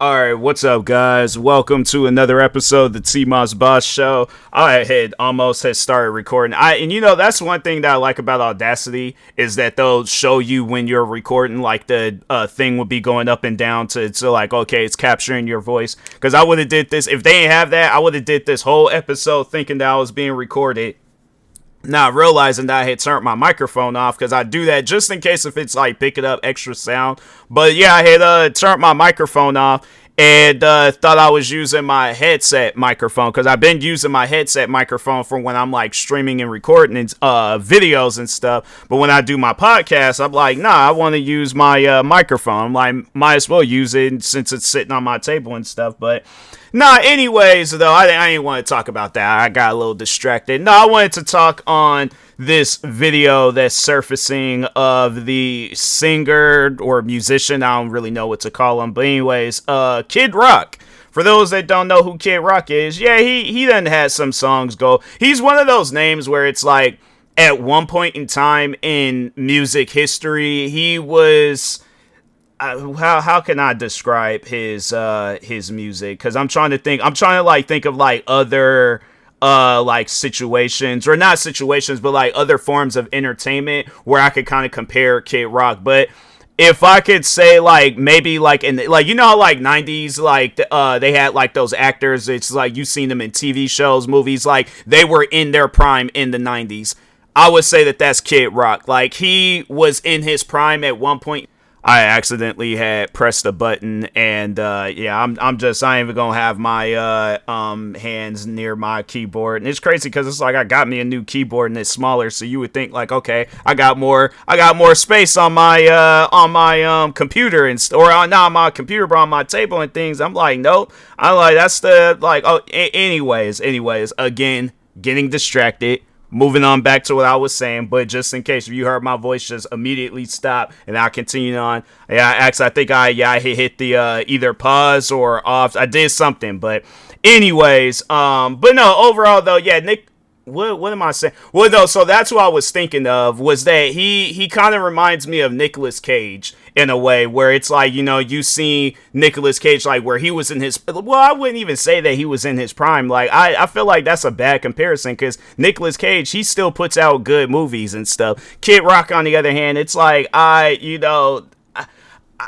Alright, what's up, guys? Welcome to another episode of the TMossBoss show. I had almost started recording. And that's one thing that I like about Audacity is that they'll show you when you're recording, like the thing will be going up and down to like, okay, it's capturing your voice. Because I would have did this, if they didn't have that, I would have did this whole episode thinking that I was being recorded. Not realizing that I had turned my microphone off, because I do that just in case if it's like picking up extra sound. But yeah, I had turned my microphone off and thought I was using my headset microphone, because I've been using my headset microphone for when I'm like streaming and recording videos and stuff. But when I do my podcast, I'm like, nah, I want to use my microphone. I'm like, might as well use it since it's sitting on my table and stuff. But nah, anyways, though, I didn't want to talk about that. I got a little distracted. No, I wanted to talk on this video that's surfacing of the singer or musician. I don't really know what to call him. But anyways, Kid Rock. For those that don't know who Kid Rock is, yeah, he done had some songs go. He's one of those names where it's like, at one point in time in music history, he was... how can I describe his music? Because I'm trying to think of like other like situations, or not situations, but like other forms of entertainment where I could kind of compare Kid Rock. But if I could say, like, maybe like in like, how like 90s, like they had like those actors, it's like you've seen them in TV shows, movies, like they were in their prime in the 90s. I would say that that's Kid Rock. Like, he was in his prime at one point. I accidentally had pressed the button, and yeah, I ain't even gonna have my hands near my keyboard. And it's crazy because it's like I got me a new keyboard and it's smaller, so you would think like, okay, I got more space on my computer not on my computer, but on my table and things. I'm like, nope. I'm like, that's the like. Oh, anyways, again, getting distracted. Moving on back to what I was saying, but just in case if you heard my voice just immediately stop and I'll continue on. Yeah, I think I hit the either pause or off. I did something, but anyways, but no, overall though, yeah, Nick. What am I saying? Well, no, so that's what I was thinking of, was that he kind of reminds me of Nicolas Cage in a way, where it's like, you see Nicolas Cage, like where he was in his, well, I wouldn't even say that he was in his prime. Like, I feel like that's a bad comparison, because Nicolas Cage, he still puts out good movies and stuff. Kid Rock, on the other hand, it's like,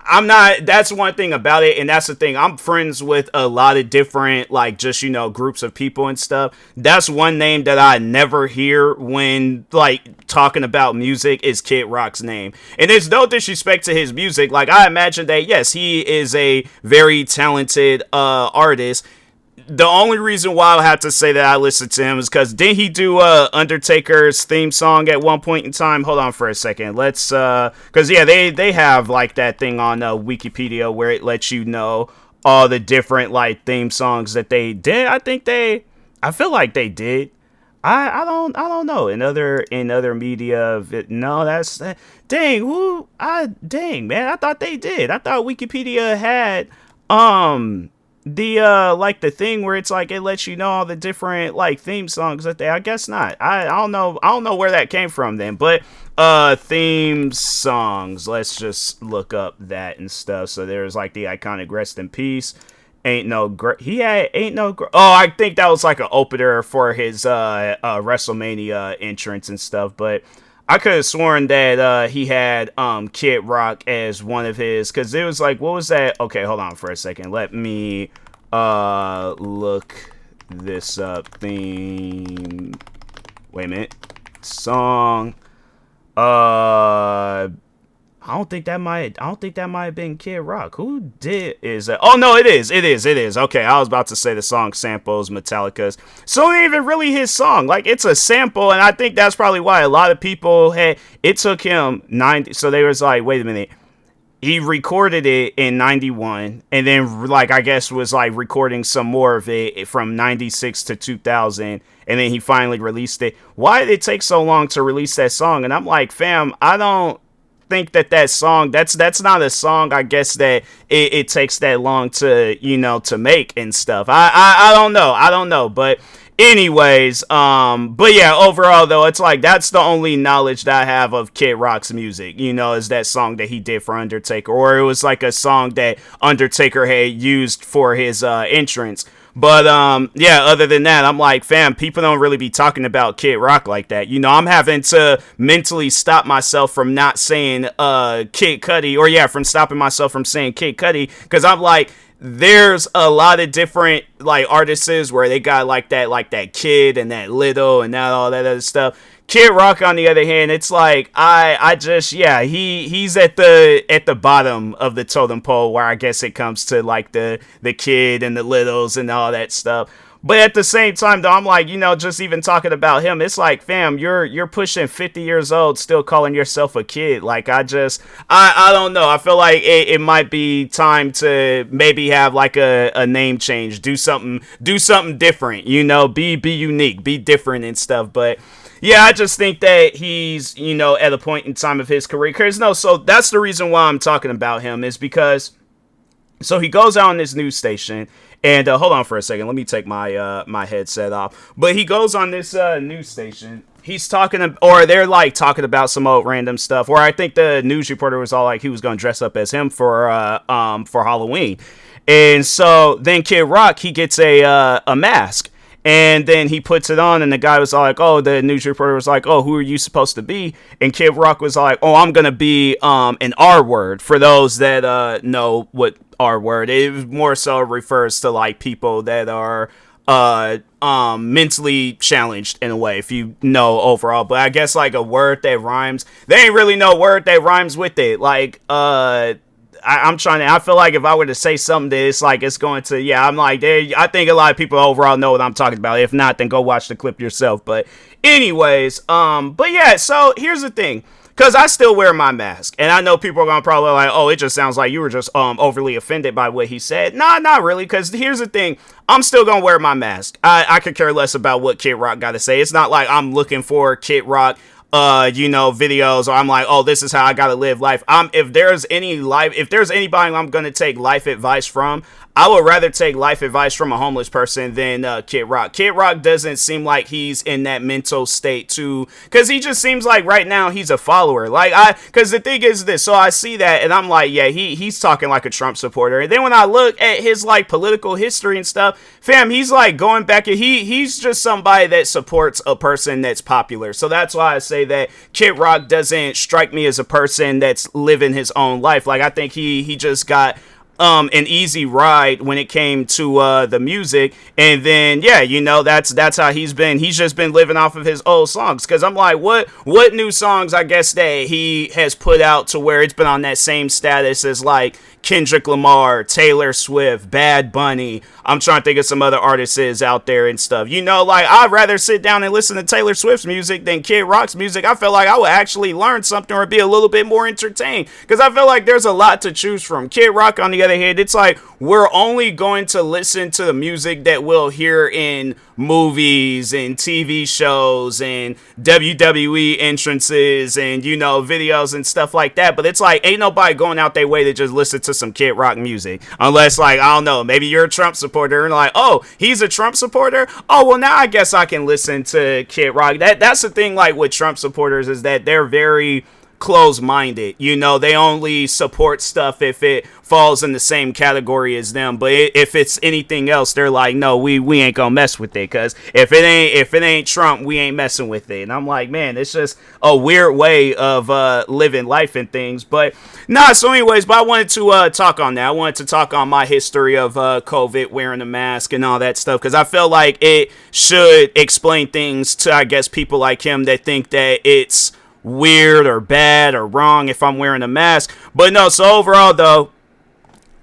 I'm not, that's one thing about it, and that's the thing, I'm friends with a lot of different, like, just, groups of people and stuff. That's one name that I never hear when, like, talking about music is Kid Rock's name. And there's no disrespect to his music. Like, I imagine that, yes, he is a very talented artist. The only reason why I have to say that I listened to him is because didn't he do Undertaker's theme song at one point in time? Hold on for a second. Let's because yeah, they have like that thing on Wikipedia where it lets you know all the different like theme songs that they did. I feel like they did. I don't know. In other media, no, that's dang man. I thought they did. I thought Wikipedia had the like the thing where it's like it lets you know all the different like theme songs that I guess not. I don't know where that came from then, but theme songs, let's just look up that and stuff. So there's like the iconic Rest in Peace, Ain't No oh, I think that was like an opener for his WrestleMania entrance and stuff. But I could have sworn that he had Kid Rock as one of his, because it was like, what was that? Okay, hold on for a second. Let me look this up. Theme. Wait a minute. Song. I don't think that might have been Kid Rock. Who did is that? Oh no, it is. Okay, I was about to say the song samples Metallica's. So it ain't even really his song. Like, it's a sample, and I think that's probably why a lot of people had. It took him 90. So they was like, wait a minute. He recorded it in 91, and then like I guess was like recording some more of it from 96 to 2000, and then he finally released it. Why did it take so long to release that song? And I'm like, fam, I don't think that song, that's not a song, I guess, that it takes that long to to make and stuff. I don't know, but Anyways, but yeah, overall though, it's like that's the only knowledge that I have of Kid Rock's music. Is that song that he did for Undertaker, or it was like a song that Undertaker had used for his entrance. But yeah, other than that, I'm like, fam, people don't really be talking about Kid Rock like that. I'm having to mentally stop myself from not saying Kid Cudi, or yeah, from stopping myself from saying Kid Cudi, because I'm like, there's a lot of different like artists where they got like that kid and that little and that all that other stuff. Kid Rock, on the other hand, it's like I just, yeah, he's at the bottom of the totem pole, where I guess it comes to like the kid and the littles and all that stuff. But at the same time, though, I'm like, just even talking about him, it's like, fam, you're pushing 50 years old, still calling yourself a kid. Like, I don't know. I feel like it might be time to maybe have like a name change, do something different. Be unique, be different and stuff. But yeah, I just think that he's, at a point in time of his career. So that's the reason why I'm talking about him, is because, so he goes out on this news station, and hold on for a second, let me take my my headset off. But he goes on this news station. He's talking, or they're like talking about some old random stuff. Or I think the news reporter was all like he was going to dress up as him for Halloween. And so then Kid Rock, he gets a mask. And then he puts it on, and the guy was like, oh, the news reporter was like, oh, who are you supposed to be? And Kid Rock was like, oh, I'm going to be an R word. For those that know what R word, it more so refers to like people that are mentally challenged in a way, if you know overall. But I guess like a word that rhymes, they ain't really no word that rhymes with it. Like, I feel like if I were to say something that it's like it's going to, yeah, I'm like, I think a lot of people overall know what I'm talking about. If not, then go watch the clip yourself. But anyways, but yeah, so here's the thing. Because I still wear my mask. And I know people are going to probably like, oh, it just sounds like you were just overly offended by what he said. Nah, not really. Because here's the thing. I'm still going to wear my mask. I could care less about what Kid Rock got to say. It's not like I'm looking for Kid Rock videos, or I'm like, oh, this is how I gotta live life. If there's anybody I'm gonna take life advice from, I would rather take life advice from a homeless person than Kid Rock. Kid Rock doesn't seem like he's in that mental state too, because he just seems like right now he's a follower. Because the thing is this, so I see that and I'm like, yeah, he's talking like a Trump supporter. And then when I look at his like political history and stuff, fam, he's like going back and he's just somebody that supports a person that's popular. So that's why I say that Kid Rock doesn't strike me as a person that's living his own life. Like, I think he just got an easy ride when it came to the music, and then yeah, that's how he's just been living off of his old songs. Because I'm like, what new songs I guess that he has put out to where it's been on that same status as like Kendrick Lamar, Taylor Swift, Bad Bunny. I'm trying to think of some other artists out there and stuff. Like, I'd rather sit down and listen to Taylor Swift's music than Kid Rock's music. I feel like I would actually learn something or be a little bit more entertained, because I feel like there's a lot to choose from. Kid Rock, on the other hand, it's like we're only going to listen to the music that we'll hear in movies and TV shows and WWE entrances and videos and stuff like that. But it's like ain't nobody going out their way to just listen to some Kid Rock music, unless like, I don't know, maybe you're a Trump supporter and like, oh, he's a Trump supporter, oh well, now I guess I can listen to Kid Rock. That's the thing, like with Trump supporters, is that they're very close-minded. They only support stuff if it falls in the same category as them. But if it's anything else, they're like, no, we ain't gonna mess with it, because if it ain't Trump, we ain't messing with it. And I'm like, man, it's just a weird way of living life and things. But nah, so anyways, but I wanted to talk on that. I wanted to talk on my history of COVID, wearing a mask and all that stuff, because I feel like it should explain things to, I guess, people like him that think that it's weird or bad or wrong if I'm wearing a mask. But no, so overall though,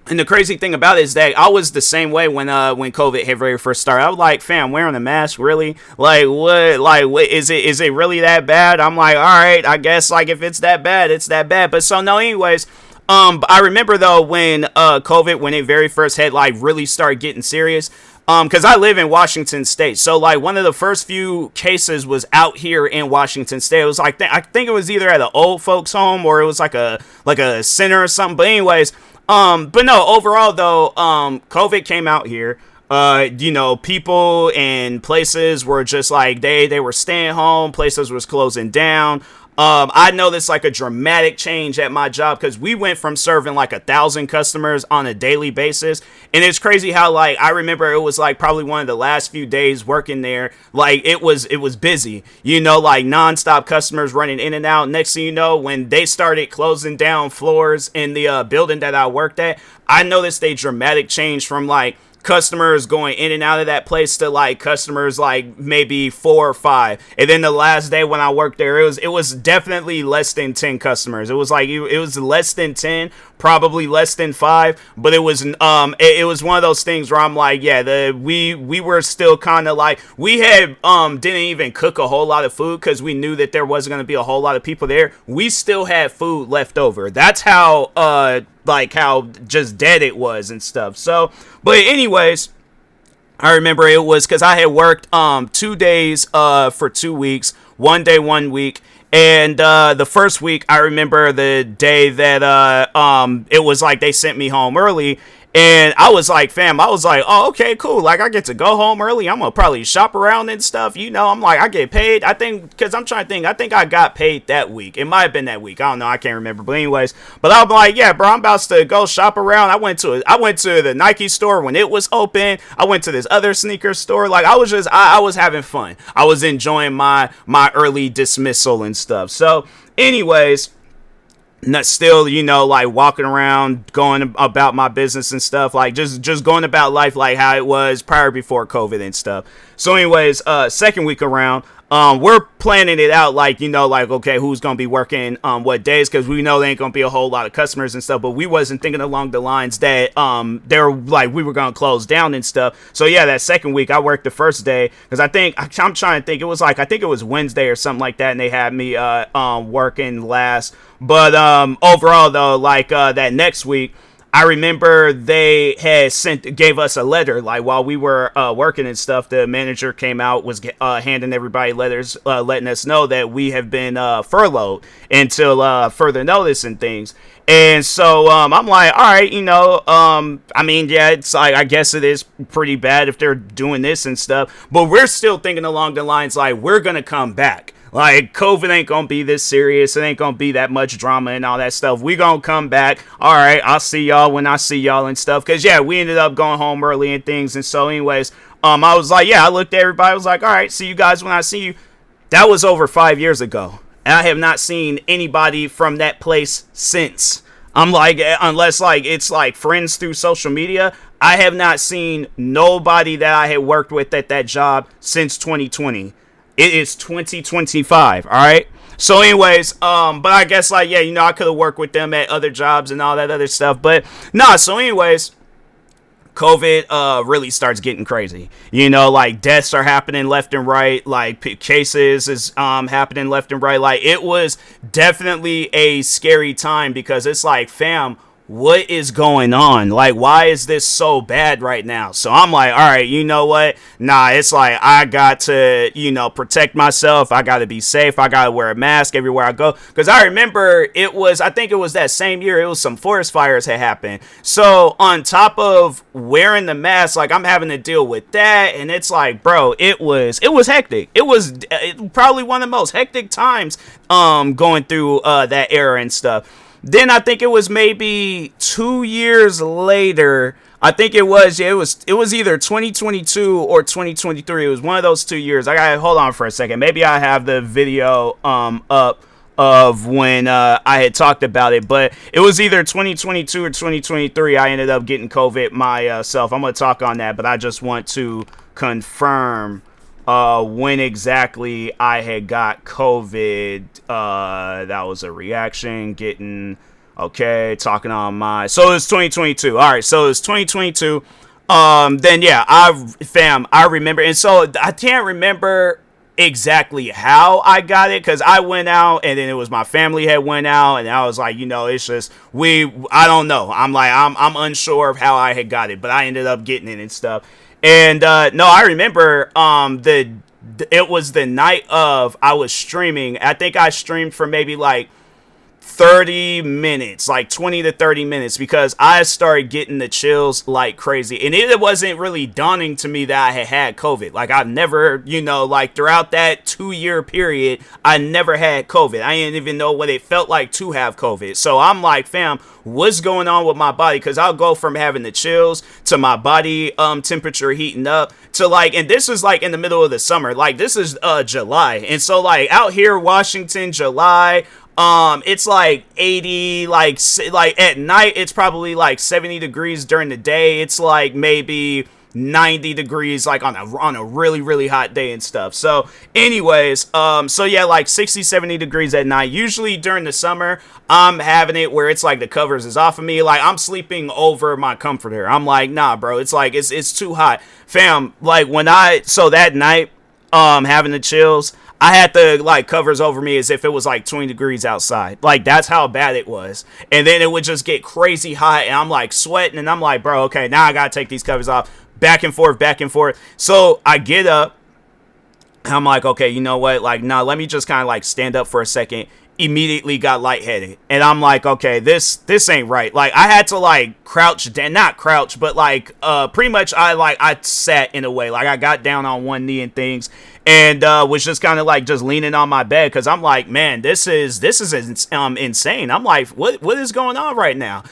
and the crazy thing about it is that I was the same way when COVID had very first started. I was like, fam, wearing a mask, really? Like, what is it really that bad? I'm like, all right, I guess, like, if it's that bad, it's that bad. But so no, anyways, I remember though when COVID, when it very first had like really started getting serious, because I live in Washington State, so like one of the first few cases was out here in Washington State. It was like, I think it was either at an old folks home or it was like a center or something. But anyways, but no, overall though, COVID came out here. people and places were just like they were staying home, places was closing down. I noticed like a dramatic change at my job because we went from serving like 1,000 customers on a daily basis. And it's crazy how like I remember it was like probably one of the last few days working there. Like it was busy, like nonstop customers running in and out. Next thing you know, when they started closing down floors in the building that I worked at, I noticed a dramatic change from like customers going in and out of that place to like customers like maybe 4 or 5. And then the last day when I worked there, it was definitely less than 10 customers. It was like it was less than 10, probably less than 5, but it was one of those things where I'm like, yeah, we were still kind of like, we had didn't even cook a whole lot of food because we knew that there wasn't going to be a whole lot of people there. We still had food left over. That's how how just dead it was and stuff. So, but anyways, I remember it was because I had worked 2 days for 2 weeks, 1 day 1 week. And the first week, I remember the day that it was like they sent me home early. And I was like, oh, okay, cool. Like, I get to go home early. I'm going to probably shop around and stuff. I'm like, I get paid. I think, because I'm trying to think, I think I got paid that week. It might have been that week. I don't know. I can't remember. But anyways, but I'm like, yeah, bro, I'm about to go shop around. I went to the Nike store when it was open. I went to this other sneaker store. Like, I was having fun. I was enjoying my early dismissal and stuff. So, anyways, not still, like walking around, going about my business and stuff, like just going about life like how it was prior before COVID and stuff. So anyways, second week around, we're planning it out like, like, okay, who's going to be working what days, because we know there ain't going to be a whole lot of customers and stuff, but we wasn't thinking along the lines that they're like we were going to close down and stuff. So yeah, that second week I worked the first day because I'm trying to think, I think it was Wednesday or something like that, and they had me working last. But overall though, like that next week, I remember they had gave us a letter, like while we were working and stuff. The manager came out, was handing everybody letters, letting us know that we have been furloughed until further notice and things. And so I'm like, all right, I mean, yeah, it's like, I guess it is pretty bad if they're doing this and stuff, but we're still thinking along the lines like we're gonna come back. Like, COVID ain't gonna be this serious. It ain't gonna be that much drama and all that stuff. We gonna come back. All right, I'll see y'all when I see y'all and stuff. Because, yeah, we ended up going home early and things. And so, anyways, I was like, yeah, I looked at everybody. I was like, all right, see you guys when I see you. That was over 5 years ago. And I have not seen anybody from that place since. I'm like, unless, like, it's, like, friends through social media, I have not seen nobody that I had worked with at that job since 2020. It is 2025, all right? So anyways, but I guess, like, yeah, I could have worked with them at other jobs and all that other stuff. But, nah, so anyways, COVID really starts getting crazy. Like, deaths are happening left and right. Like, cases is happening left and right. Like, it was definitely a scary time because it's like, fam, what is going on? Like, why is this so bad right now? So I'm like, all right, you know what? Nah, it's like, I got to, protect myself. I got to be safe. I got to wear a mask everywhere I go. Because I remember I think it was that same year, it was some forest fires had happened. So on top of wearing the mask, like, I'm having to deal with that. And it's like, bro, it was hectic. It was probably one of the most hectic times going through that era and stuff. Then I think it was maybe 2 years later. I think it was either 2022 or 2023. It was one of those 2 years. I gotta hold on for a second. Maybe I have the video up of when I had talked about it, but it was either 2022 or 2023. I ended up getting COVID myself. I'm gonna talk on that, but I just want to confirm when exactly I had got COVID. That was a reaction getting, okay, talking on my, so it's 2022. All right, so it's 2022. Then yeah, I remember, and so I can't remember exactly how I got it, because I went out and then it was my family had went out, and I was like, it's just I don't know. I'm like, I'm unsure of how I had got it, but I ended up getting it and stuff. And no, I remember it was the night of, I was streaming. I think I streamed for maybe like 30 minutes, like 20 to 30 minutes, because I started getting the chills like crazy. And it wasn't really daunting to me that I had COVID. Like, I've never, like throughout that 2-year period, I never had COVID. I didn't even know what it felt like to have COVID. So I'm like, fam, what's going on with my body? Because I'll go from having the chills to my body temperature heating up to like, and this is like in the middle of the summer. Like, this is July. And so like out here, Washington, July, it's like 80, like at night, it's probably like 70 degrees during the day. It's like maybe 90 degrees, like on a really, really hot day and stuff. So anyways, so yeah, like 60, 70 degrees at night. Usually during the summer, I'm having it where it's like the covers is off of me. Like, I'm sleeping over my comforter. I'm like, nah, bro, it's like, it's too hot. Fam, like so that night, having the chills, I had the like covers over me as if it was like 20 degrees outside. Like, that's how bad it was. And then it would just get crazy hot and I'm like sweating and I'm like, bro, okay, now I gotta take these covers off. Back and forth, back and forth. So I get up and I'm like, okay, you know what? Like, nah, let me just kind of like stand up for a second. Immediately got lightheaded. And I'm like, okay, this ain't right. Like, I had to like crouch down, not crouch, but like pretty much I sat in a way. Like, I got down on one knee and things. And was just kind of like just leaning on my bed because I'm like, man, this is insane. I'm like, what is going on right now?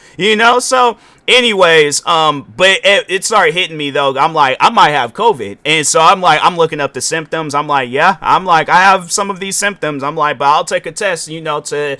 So anyways, but it started hitting me though. I'm like, I might have COVID. And so I'm like, I'm looking up the symptoms. I'm like, yeah, I'm like, I have some of these symptoms. I'm like, but I'll take a test, to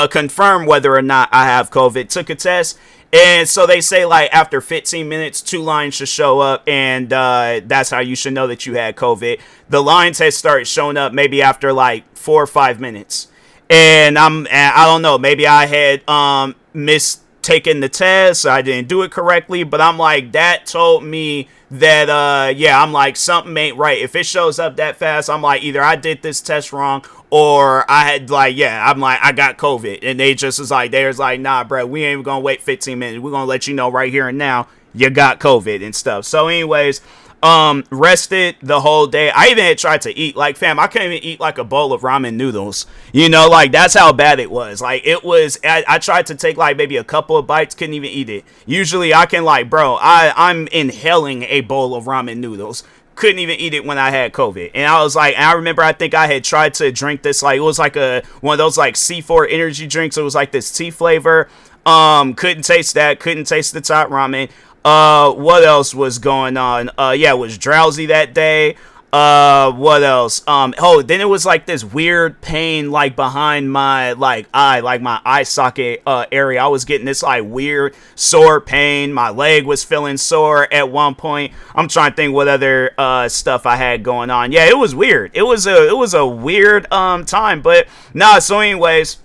confirm whether or not I have COVID. Took a test. And so they say, like, after 15 minutes, 2 lines should show up, and that's how you should know that you had COVID. The lines had started showing up maybe after, like, 4 or 5 minutes. And I don't know, maybe I had mistaken the test, so I didn't do it correctly, but I'm like, that told me that, I'm like, something ain't right. If it shows up that fast, I'm like, either I did this test wrong, or I had I'm like, I got COVID. And they just was like, they was like, nah, bro, we ain't even gonna wait 15 minutes. We're gonna let you know right here and now you got COVID and stuff. So anyways, rested the whole day. I even had tried to eat. Like, fam, I couldn't even eat like a bowl of ramen noodles. Like, that's how bad it was. Like, it was, I tried to take like maybe a couple of bites, couldn't even eat it. Usually I can like, bro, I'm inhaling a bowl of ramen noodles. Couldn't even eat it when I had COVID. And I was like, I remember, I think I had tried to drink this, like, it was like one of those like C4 energy drinks. It was like this tea flavor. Couldn't taste that. Couldn't taste the top ramen. What else was going on? It was drowsy that day. What else? Then it was like this weird pain, like behind my eye, like my eye socket area. I was getting this like weird sore pain. My leg was feeling sore at one point. I'm trying to think what other stuff I had going on. Yeah, it was weird. It was a weird time, but nah. So anyways.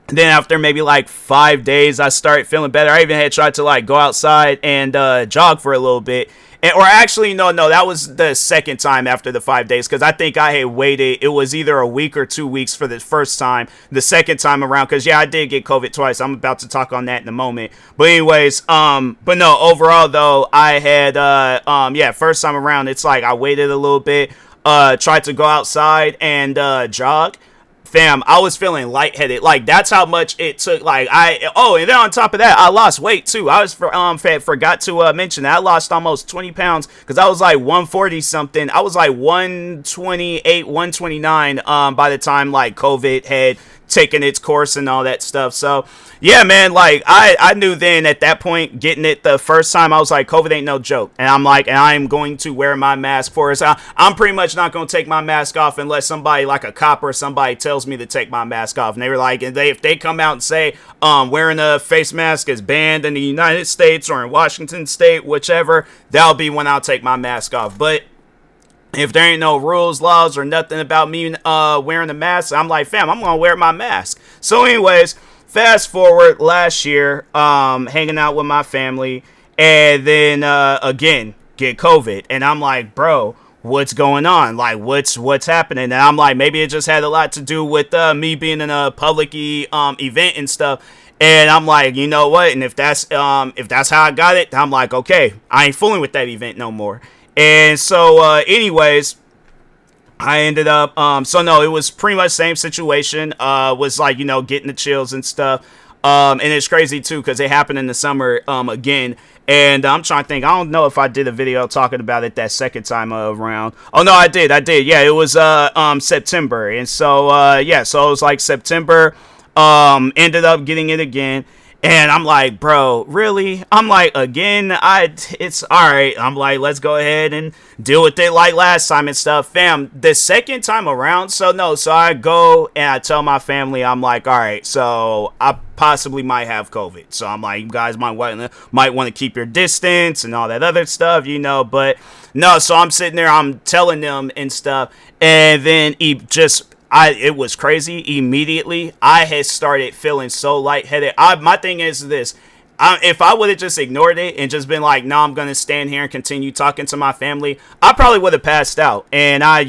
Then after maybe like 5 days, I started feeling better. I even had tried to like go outside and jog for a little bit. Or actually, no, that was the second time after the 5 days, because I think I had waited. It was either a week or 2 weeks for the first time. The second time around, because I did get COVID twice. I'm about to talk on that in a moment. But anyways, but no, overall though, I had first time around, it's like I waited a little bit, tried to go outside and jog. Fam, I was feeling lightheaded. Like, that's how much it took. Like, and then on top of that, I lost weight too. I was forgot to mention that I lost almost 20 pounds because I was like 140 something. I was like 128, 129 by the time like COVID had taken its course and all that stuff. So yeah, man, like I knew then at that point, getting it the first time, I was like, COVID ain't no joke. And I'm like, and I'm going to wear my mask for us. I'm pretty much not going to take my mask off unless somebody like a cop or somebody tells me to take my mask off. And they were like, if they come out and say wearing a face mask is banned in the United States or in Washington State, whichever, that'll be when I'll take my mask off. But if there ain't no rules, laws, or nothing about me wearing a mask, I'm like, fam, I'm going to wear my mask. So anyways, fast forward last year, hanging out with my family, and then again, get COVID. And I'm like, bro, what's going on? Like, what's happening? And I'm like, maybe it just had a lot to do with me being in a public event and stuff. And I'm like, you know what? And if that's how I got it, I'm like, okay, I ain't fooling with that event no more. And so, anyways, I ended up, so no, it was pretty much same situation. Was like, getting the chills and stuff. And it's crazy too, because it happened in the summer, again. And I'm trying to think, I don't know if I did a video talking about it that second time around. Oh no, I did. Yeah, it was, September. And so, yeah, so it was like September, ended up getting it again. And I'm like, bro, really? I'm like, again, it's all right. I'm like, let's go ahead and deal with it like last time and stuff. Fam, the second time around, so I go and I tell my family, I'm like, all right, so I possibly might have COVID. So I'm like, you guys might want to keep your distance and all that other stuff, but no, so I'm sitting there, I'm telling them and stuff. And then it was crazy. Immediately, I had started feeling so lightheaded. My thing is this. If I would have just ignored it and just been like, no, I'm going to stand here and continue talking to my family, I probably would have passed out. And I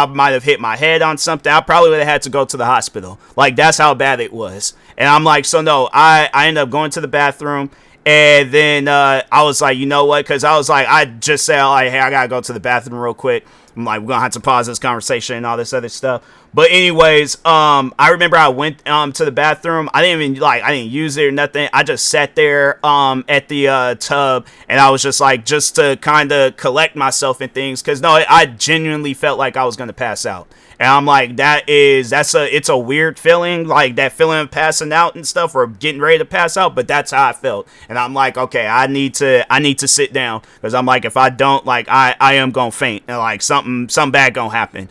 might have hit my head on something. I probably would have had to go to the hospital. Like, that's how bad it was. And I'm like, so no, I ended up going to the bathroom. And then I was like, you know what? Because I was like, I just said, like, hey, I got to go to the bathroom real quick. I'm like, we're going to have to pause this conversation and all this other stuff. But anyways, I remember I went to the bathroom. I didn't use it or nothing. I just sat there at the tub, and I was just like, just to kind of collect myself and things. Because, no, I genuinely felt like I was going to pass out. And I'm like, it's a weird feeling, like that feeling of passing out and stuff, or getting ready to pass out, but that's how I felt. And I'm like, okay, I need to sit down, because I'm like, if I don't, like, I am gonna faint, and like something bad gonna happen,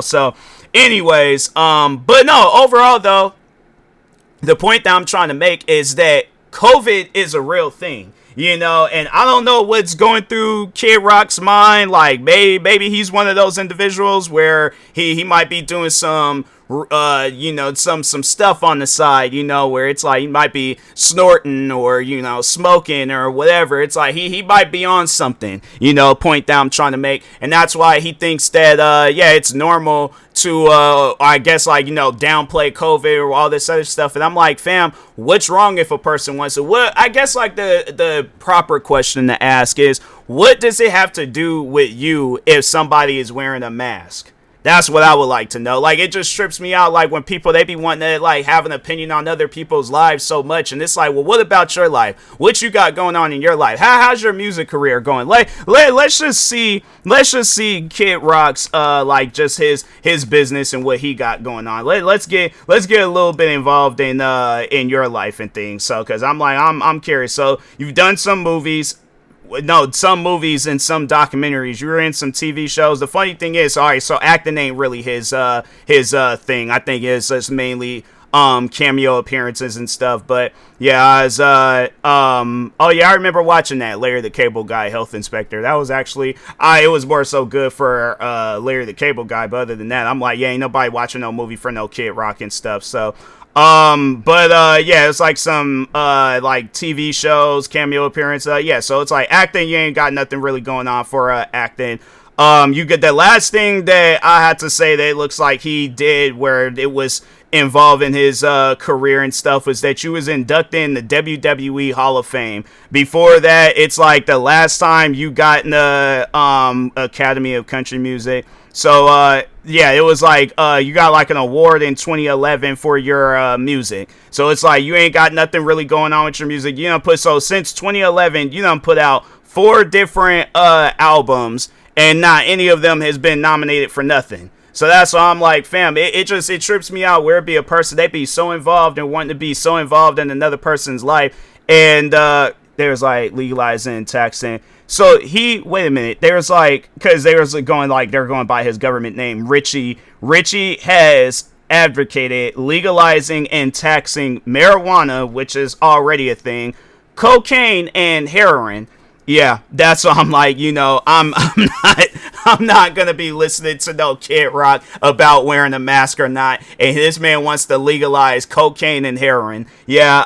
so anyways, but no, overall though, the point that I'm trying to make is that COVID is a real thing. And I don't know what's going through Kid Rock's mind. Like, maybe he's one of those individuals where he might be doing some some stuff on the side, where it's like he might be snorting or, smoking or whatever. It's like he might be on something, point that I'm trying to make. And that's why he thinks that, it's normal to, I guess, like, downplay COVID or all this other stuff. And I'm like, fam, what's wrong if a person wants to? What I guess, like, the proper question to ask is, what does it have to do with you if somebody is wearing a mask? That's what I would like to know. Like, it just trips me out, like, when people, they be wanting to, like, have an opinion on other people's lives so much, and it's like, well, what about your life? What you got going on in your life? How's your music career going? Like, let's just see Kid Rock's, like, just his business and what he got going on. Let's get a little bit involved in your life and things. So, because I'm curious. So, you've done some movies. No, some movies and some documentaries. You were in some TV shows. The funny thing is, all right, so acting ain't really his thing. I think it's just mainly cameo appearances and stuff. But yeah, I remember watching that Larry the Cable Guy Health Inspector. That was actually it was more so good for Larry the Cable Guy. But other than that, I'm like, yeah, ain't nobody watching no movie for no Kid Rock and stuff. So. Yeah, it's like some like TV shows, cameo appearance. So it's like acting, you ain't got nothing really going on for acting. You get the last thing that I had to say that it looks like he did where it was involving his career and stuff was that you was inducted in the WWE Hall of Fame. Before that, it's like the last time you got in the Academy of Country Music. So, it was like, you got like an award in 2011 for your, music. So it's like, you ain't got nothing really going on with your music. Since 2011, you done put out 4 different, albums, and not any of them has been nominated for nothing. So that's why I'm like, fam, it trips me out where it be a person, they be so involved and wanting to be so involved in another person's life. And, there's like legalizing and taxing. So wait a minute, there's like, because there's going like, they're going by his government name, Richie has advocated legalizing and taxing marijuana, which is already a thing, cocaine and heroin. Yeah, that's why I'm like, I'm not gonna be listening to no Kid Rock about wearing a mask or not. And this man wants to legalize cocaine and heroin. Yeah,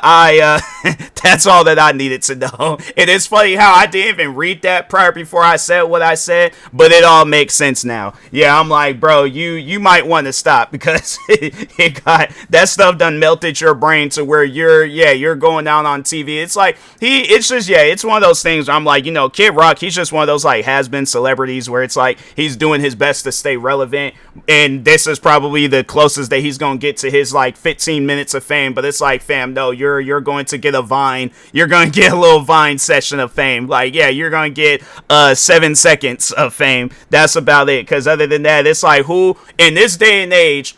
that's all that I needed to know. And it's funny how I didn't even read that prior before I said what I said, but it all makes sense now. Yeah, I'm like, bro, you might want to stop because that stuff done melted your brain to where you're going out on TV. It's like it's one of those things where I'm like, Kid Rock, he's just one of those like has-been celebrities where it's like, like he's doing his best to stay relevant, and this is probably the closest that he's gonna get to his like 15 minutes of fame. But it's like, fam, no, you're going to get a Vine, you're gonna get a little Vine session of fame. Like, yeah, you're gonna get 7 seconds of fame. That's about it. Because other than that, it's like, who in this day and age,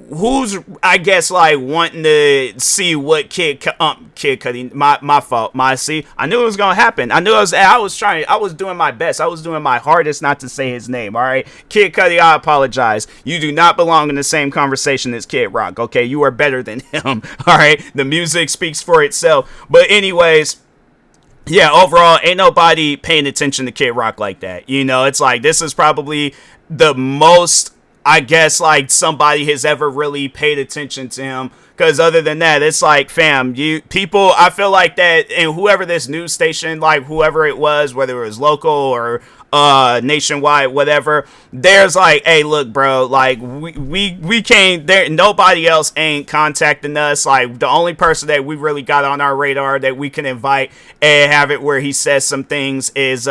who's, I guess, like wanting to see what Kid Cudi, my fault, I knew it was gonna happen. I was doing my best, I was doing my hardest not to say his name. All right, Kid Cudi, I apologize. You do not belong in the same conversation as Kid Rock. Okay, you are better than him. All right, the music speaks for itself. But anyways, yeah, overall, ain't nobody paying attention to Kid Rock like that. You know, it's like, this is probably the most, I guess, like, somebody has ever really paid attention to him. Because other than that, it's like, fam, people, I feel like that, and whoever this news station, like whoever it was, whether it was local or nationwide, whatever, there's like, hey, look, bro, like we can't, there, nobody else ain't contacting us. Like, the only person that we really got on our radar that we can invite and have it where he says some things is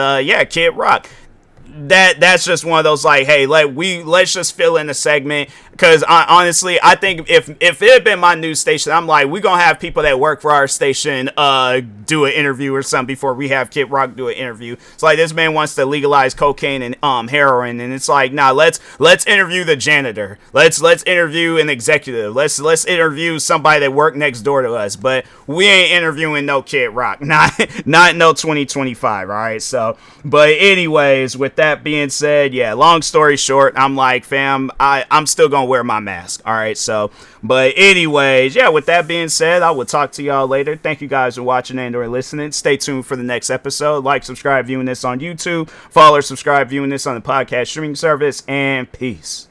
Kid Rock. That's just one of those, like, hey, let's just fill in a segment. Because honestly, I think if it had been my news station, I'm like, we're gonna have people that work for our station do an interview or something before we have Kid Rock do an interview. It's like, this man wants to legalize cocaine and heroin, and it's like, nah, let's interview the janitor, let's interview an executive, let's interview somebody that worked next door to us. But we ain't interviewing no Kid Rock, not no 2025. All right, so, but anyways, with that being said, yeah, long story short, I'm like, fam, I'm still gonna wear my mask. All right, so, but anyways, yeah, with that being said, I will talk to y'all later. Thank you guys for watching and or listening. Stay tuned for the next episode. Like, subscribe, viewing this on YouTube. Follow or subscribe, viewing this on the podcast streaming service, and peace.